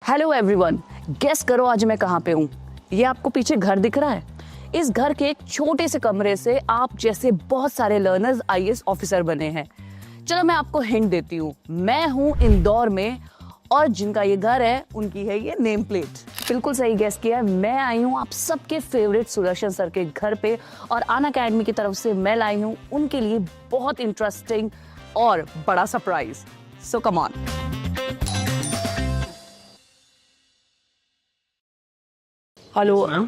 Hello everyone, guess करो आज मैं कहाँ पे हूँ। ये आपको पीछे घर दिख रहा है। इस घर के एक छोटे से कमरे से आप जैसे बहुत सारे लर्नर्स आईएएस ऑफिसर बने हैं। चलो मैं आपको हिंट देती हूँ, मैं हूँ इंदौर में और जिनका ये घर है उनकी है ये नेम प्लेट। बिल्कुल सही गेस किया। मैं आई हूँ आप सबके फेवरेट सुदर्शन सर के घर पे और अनअकैडमी की तरफ से मैं लाई हूँ उनके लिए बहुत इंटरेस्टिंग और बड़ा surprise. So come on. Hello ma'am,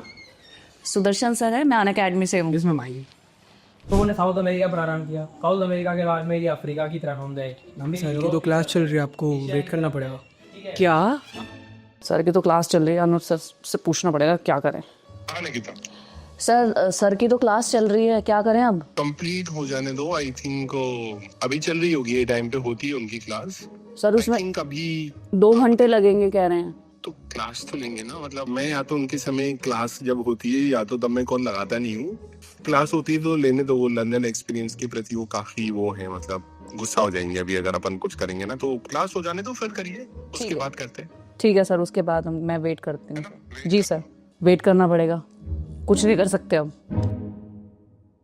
Sudarshan sir है, मैं अनअकैडमी से हूँ। इसमें माई तो उन्होंने साउथ अमेरिका पर आराम किया, साउथ अमेरिका के बाद में ये अफ्रीका की तरफ हम गए। सर की तो क्लास चल रही है, आपको वेट करना पड़ेगा। क्या? सर की तो क्लास चल रही है, अनुज सर से पूछना पड़ेगा क्या करें। सर की तो क्लास चल रही है, क्या करें अब? कंप्लीट हो जाने दो। आई थिंक अभी चल रही होगी, ये टाइम पे होती है उनकी क्लास। सर आई उसमें थिंक अभी 2 घंटे लगेंगे कह रहे हैं। तो क्लास तो लेंगे ना। मतलब मैं या तो उनके समय क्लास जब होती है या तो तब मैं कॉल लगाता नहीं हूँ। क्लास होती है तो लेने दो। वो लंदन एक्सपीरियंस के प्रति वो काफी वो है, मतलब गुस्सा हो जाएंगे अभी अगर अपन कुछ करेंगे ना। तो क्लास हो जाने दो, फिर करिए, उसके बाद करते हैं। ठीक है सर, उसके बाद मैं वेट करती हूँ। जी सर, वेट करना पड़ेगा, कुछ नहीं कर सकते अब।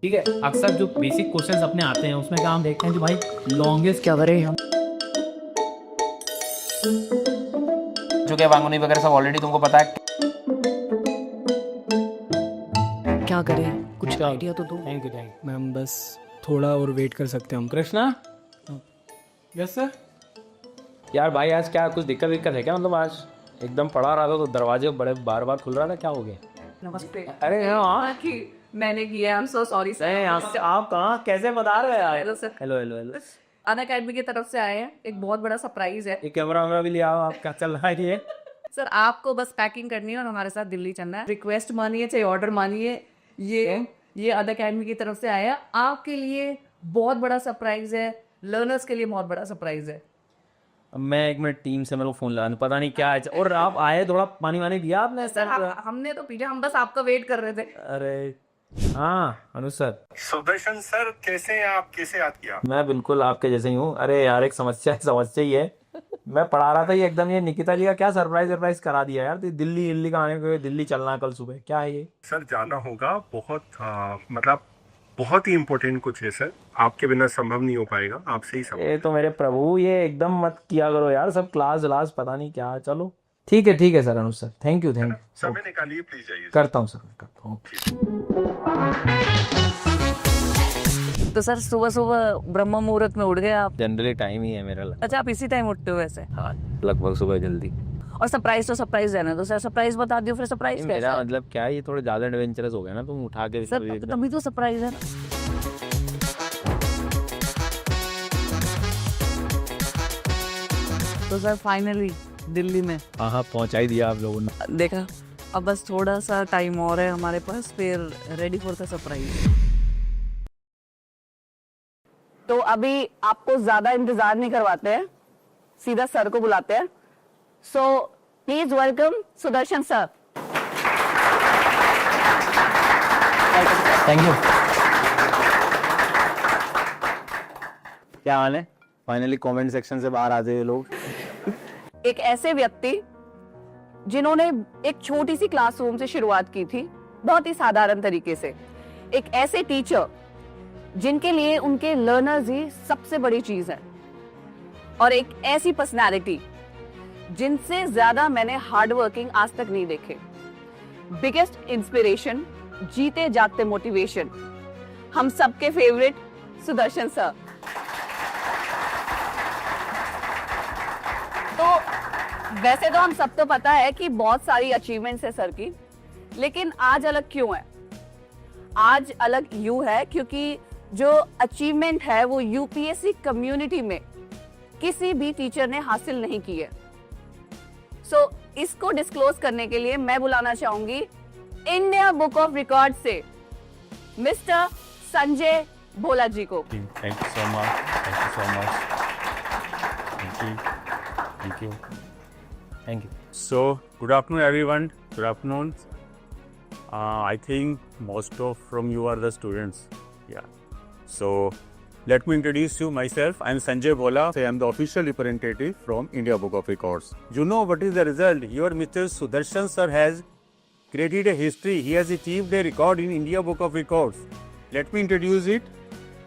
ठीक है, अक्सर जो बेसिक क्वेश्चंस अपने आते हैं उसमें क्या हम देखते हैं कि भाई लॉन्गेस्ट क्या करें हम? जो क्या वांगुनी वगैरह सब ऑलरेडी तुमको पता है। क्या करें, कुछ आइडिया तो दो। थैंक यू मैम, बस थोड़ा और वेट कर सकते हैं हम। Krishna, yes sir. यार भाई आज क्या कुछ दिक्कत है क्या? मतलब आज एकदम पढ़ा रहा था तो दरवाजे बड़े बार बार खुल रहा था, क्या हो गया? नमस्ते। अरे हाँ, कि मैंने किया, I am so sorry sir. आप कहाँ कैसे बता रहे हो? Hello sir, hello hello hello. Unacademy की तरफ से आए हैं, एक बहुत बड़ा सरप्राइज है। ये कैमरा वैमरा भी लिया, आप क्या चल रहा है ये? सर आपको बस पैकिंग करनी है और हमारे साथ दिल्ली चलना है। रिक्वेस्ट मानिए चाहे ऑर्डर मानिए, ये अनअकैडमी की तरफ से आया आपके लिए। बहुत बड़ा सरप्राइज है, लर्नर्स के लिए बहुत बड़ा सरप्राइज है। अब मैं 1 मिनट टीम से मेरे को फोन लगा, पता नहीं क्या है। और आप आए, थोड़ा पानी वानी दिया आपने? सर हमने तो पीछे, हम बस आपका वेट कर रहे थे। अरे हाँ अनुज सर, सुदर्शन सर कैसे हैं आप? कैसे याद किया? मैं बिल्कुल आपके जैसे ही हूँ। अरे यार एक समस्या ही है। मैं पढ़ा रहा था, ये एकदम ये निकिता जी का क्या सरप्राइज करा दिया यार। तो दिल्ली का आने को, दिल्ली चलना है कल सुबह, क्या है ये? सर जाना होगा, बहुत मतलब बहुत ही इम्पोर्टेंट कुछ है सर। आपके बिना संभव नहीं हो पाएगा, आपसे ही संभव। ये तो मेरे प्रभु, ये एकदम मत किया करो यार, सब क्लास पता नहीं क्या। चलो ठीक है sir, Anuj sir, thank you. समय निकालिए प्लीज, जाइए। करता हूँ सर, करता हूँ। तो सर सुबह सुबह ब्रह्म मुहूर्त में उठ गए आप? जनरली टाइम ही है मेरा। अच्छा, आप इसी टाइम उठते हो वैसे? हाँ, लगभग सुबह जल्दी। और सरप्राइज तो सरप्राइज रहना, तो सर सरप्राइज बता दियो फिर। सरप्राइज मेरा मतलब क्या है, ये थोड़े ज्यादा एडवेंचरस हो गया ना, तुम उठा के सर तभी तो सरप्राइज है ना। तो सर फाइनली दिल्ली में हाँ पहुंचा ही दिया आप लोगों ने। देखा, अब बस थोड़ा सा टाइम और है हमारे पास, फिर रेडी फॉर द सरप्राइज। तो अभी आपको ज्यादा इंतजार नहीं करवाते हैं, सीधा सर को बुलाते हैं। So please welcome Sudarshan sir. Thank you. क्या हाल है? फाइनली कमेंट सेक्शन से बाहर आते हुए लोग। एक ऐसे व्यक्ति जिन्होंने एक छोटी सी क्लासरूम से शुरुआत की थी, बहुत ही साधारण तरीके से। एक ऐसे टीचर जिनके लिए उनके लर्नर्स ही सबसे बड़ी चीज है। और एक ऐसी पर्सनालिटी जिनसे ज्यादा मैंने हार्ड वर्किंग आज तक नहीं देखे। बिगेस्ट इंस्पिरेशन, जीते जागते मोटिवेशन, हम सबके फेवरेट सुदर्शन सर। तो वैसे तो हम सब तो पता है कि बहुत सारी अचीवमेंट्स है सर की, लेकिन आज अलग क्यों है? आज अलग यूं है क्योंकि जो अचीवमेंट है वो यूपीएससी कम्युनिटी में किसी भी टीचर ने हासिल नहीं की है। सो इसको डिस्क्लोज करने के लिए मैं बुलाना चाहूंगी इंडिया बुक ऑफ रिकॉर्ड से मिस्टर संजय भोला जी को। Thank you so much. Thank you so much. Thank you. Thank you. Thank you. So, good afternoon, everyone. Good afternoon. I think most of from you are the students. Yeah. So, Let me introduce you myself. I am Sanjay Bhola. I am the official representative from India Book of Records. You know what is the result? Your Mr. Sudarshan sir has created a history. He has achieved a record in India Book of Records. Let me introduce it.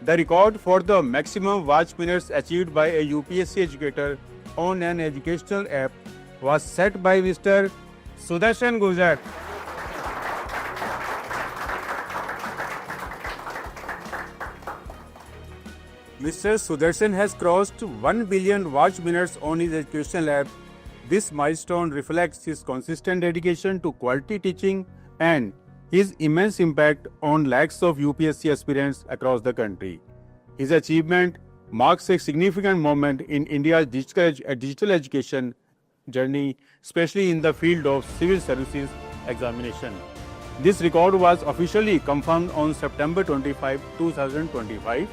The record for the maximum watch minutes achieved by a UPSC educator on an educational app was set by Mr. Sudarshan Gujar. Mr. Sudarshan has crossed 1 billion watch minutes on his educational app. This milestone reflects his consistent dedication to quality teaching and his immense impact on lakhs of UPSC aspirants across the country. His achievement marks a significant moment in India's digital education journey, especially in the field of civil services examination. This record was officially confirmed on September 25, 2025.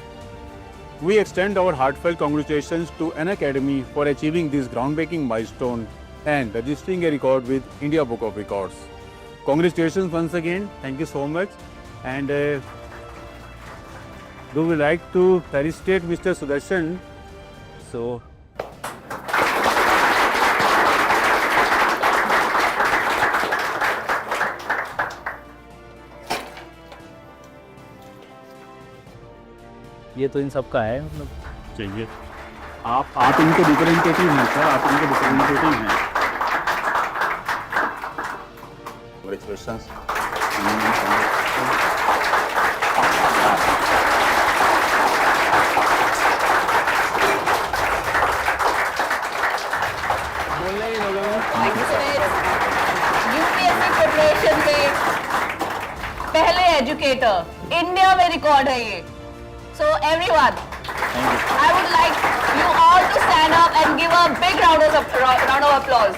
We extend our heartfelt congratulations to an academy for achieving this groundbreaking milestone and registering a record with India Book of Records. Congratulations once again. Thank you so much. And do we like to felicitate Mr. Sudarshan? So. ये तो इन सब का है मतलब चाहिए आप इनके representative हैं सर, आप इनके रिप्रेजेंटेटिव हैं। Congratulations. यूपीएससी प्रिपरेशन में पहले एजुकेटर इंडिया में रिकॉर्ड है ये. So everyone, I would like you all to stand up and give a big round of applause.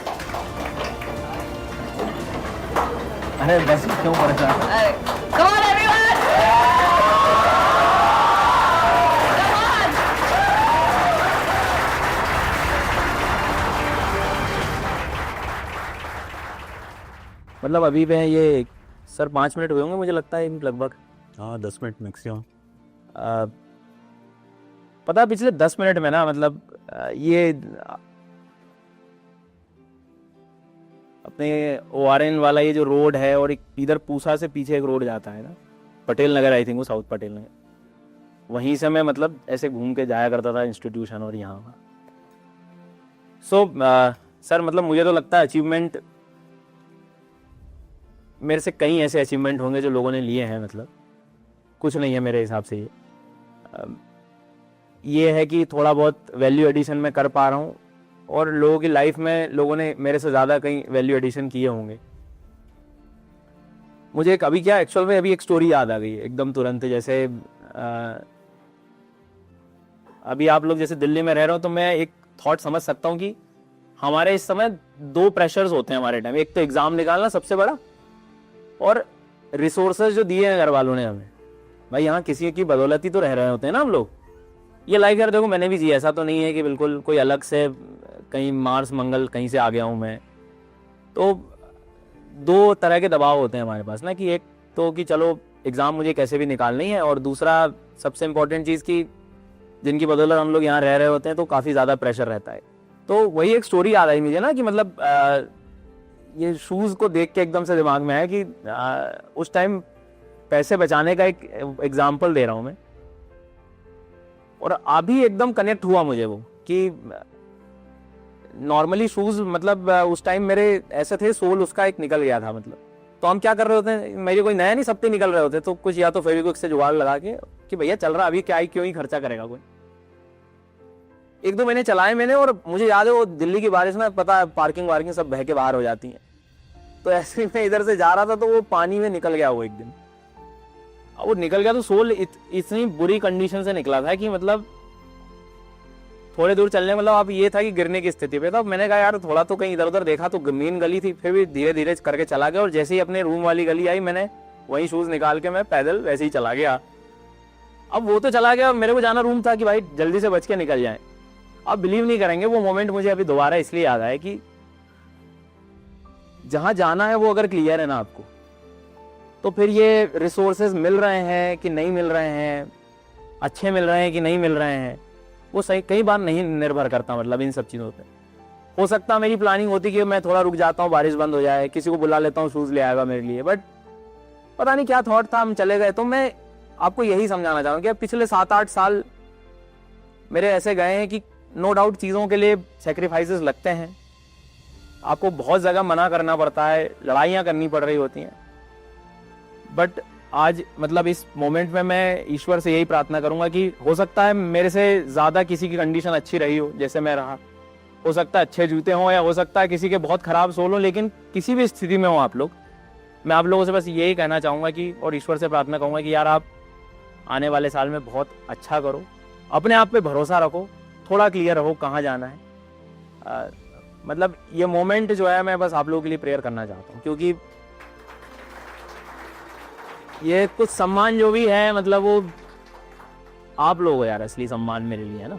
अरे बस क्यों परेशान? Come on everyone! Come on! मतलब अभी में ये सर 5 मिनट हुए होंगे मुझे लगता है लगभग. हाँ 10 मिनट मैक्सिमम. पता पिछले 10 मिनट में ना मतलब ये अपने ORN वाला ये जो रोड है और एक इधर पूसा से पीछे एक रोड जाता है ना, पटेल नगर, आई थिंक वो साउथ पटेल नगर, वहीं से मैं मतलब ऐसे घूम के जाया करता था इंस्टीट्यूशन और यहाँ. सो सर मतलब मुझे तो लगता है अचीवमेंट मेरे से कई ऐसे अचीवमेंट होंगे जो लोगों ने लिए हैं, मतलब कुछ नहीं है मेरे हिसाब से. ये है कि थोड़ा बहुत वैल्यू एडिशन में कर पा रहा हूँ और लोगों की लाइफ में लोगों ने मेरे से ज़्यादा कई वैल्यू एडिशन किए होंगे. मुझे एक अभी क्या एक्चुअल में अभी एक स्टोरी याद आ गई है एकदम तुरंत. जैसे अभी आप लोग जैसे दिल्ली में रह रहे हो तो मैं एक थॉट समझ सकता हूँ कि हमारे इस समय 2 प्रेशर्स होते हैं हमारे टाइम. एक तो एग्जाम निकालना सबसे बड़ा, और रिसोर्सेज जो दिए हैं घर वालों ने हमें. भाई यहाँ किसी की बदौलत ही तो रह रहे होते हैं ना हम लोग. ये लाइफ यार देखो मैंने भी जी, ऐसा तो नहीं है कि बिल्कुल कोई अलग से कहीं मार्स मंगल कहीं से आ गया हूँ मैं. तो 2 तरह के दबाव होते हैं हमारे पास ना, कि एक तो कि चलो एग्ज़ाम मुझे कैसे भी निकालनी है, और दूसरा सबसे इम्पोर्टेंट चीज़ कि जिनकी बदौलत हम लोग यहाँ रह रहे होते हैं तो काफ़ी ज़्यादा प्रेशर रहता है. तो वही एक स्टोरी याद आई मुझे ना कि मतलब ये शूज़ को देख के एकदम से दिमाग में आया कि उस टाइम पैसे बचाने का एक एग्जाम्पल दे रहा हूँ मैं, और अभी एकदम कनेक्ट हुआ मुझे वो कि नॉर्मली शूज़ मतलब उस टाइम मेरे ऐसे थे, सोल उसका एक निकल गया था मतलब. तो हम क्या कर रहे होते हैं, मेरे कोई नया नहीं, सब पे निकल रहे होते, तो कुछ या तो फेविक्विक से जुगाड़ लगा के कि भैया चल रहा अभी क्या ही क्यों ही खर्चा करेगा कोई. 1-2 महीने चलाए मैंने, और मुझे याद है वो दिल्ली की बारिश में पता है पार्किंग वार्किंग सब बह के बाहर हो जाती है. तो ऐसे ही मैं इधर से जा रहा था तो वो पानी में निकल गया वो एक दिन. वो निकल गया तो सोल इतनी बुरी कंडीशन से निकला था कि मतलब थोड़े दूर चलने मतलब आप ये था कि गिरने की स्थिति पे था. मैंने कहा यार थोड़ा तो कहीं इधर उधर देखा तो मेन गली थी, फिर भी धीरे धीरे करके चला गया, और जैसे ही अपने रूम वाली गली आई मैंने वही शूज़ निकाल के मैं पैदल वैसे ही चला गया. अब वो तो चला गया, मेरे को जाना रूम था कि भाई जल्दी से बच के निकल जाए. आप बिलीव नहीं करेंगे वो मोमेंट मुझे अभी दोबारा इसलिए याद आया कि जहां जाना है वो अगर क्लियर है ना आपको, तो फिर ये रिसोर्सेज मिल रहे हैं कि नहीं मिल रहे हैं अच्छे मिल रहे हैं कि नहीं मिल रहे हैं, वो सही कई बार नहीं निर्भर करता मतलब इन सब चीज़ों पे। हो सकता है मेरी प्लानिंग होती कि मैं थोड़ा रुक जाता हूँ, बारिश बंद हो जाए, किसी को बुला लेता हूँ, शूज़ ले आएगा मेरे लिए, बट पता नहीं क्या थॉट था, हम चले गए। तो मैं आपको यही समझाना चाहूँगा कि पिछले 7-8 साल मेरे ऐसे गए हैं कि नो डाउट चीज़ों के लिए सेक्रीफाइसेस लगते हैं, आपको बहुत जगह मना करना पड़ता है, लड़ाइयाँ करनी पड़ रही होती हैं, बट आज मतलब इस मोमेंट में मैं ईश्वर से यही प्रार्थना करूंगा कि हो सकता है मेरे से ज़्यादा किसी की कंडीशन अच्छी रही हो जैसे मैं रहा, हो सकता है अच्छे जूते हों या हो सकता है किसी के बहुत ख़राब सोल हो, लेकिन किसी भी स्थिति में हो आप लोग, मैं आप लोगों से बस यही कहना चाहूँगा कि और ईश्वर से प्रार्थना करूँगा कि यार आप आने वाले साल में बहुत अच्छा करो, अपने आप पे भरोसा रखो, थोड़ा क्लियर रहो कहाँ जाना है। मतलब ये मोमेंट जो है मैं बस आप लोगों के लिए प्रेयर करना चाहता हूँ, क्योंकि ये कुछ सम्मान जो भी है मतलब वो आप लोग हो यार, असली सम्मान मेरे लिए है ना।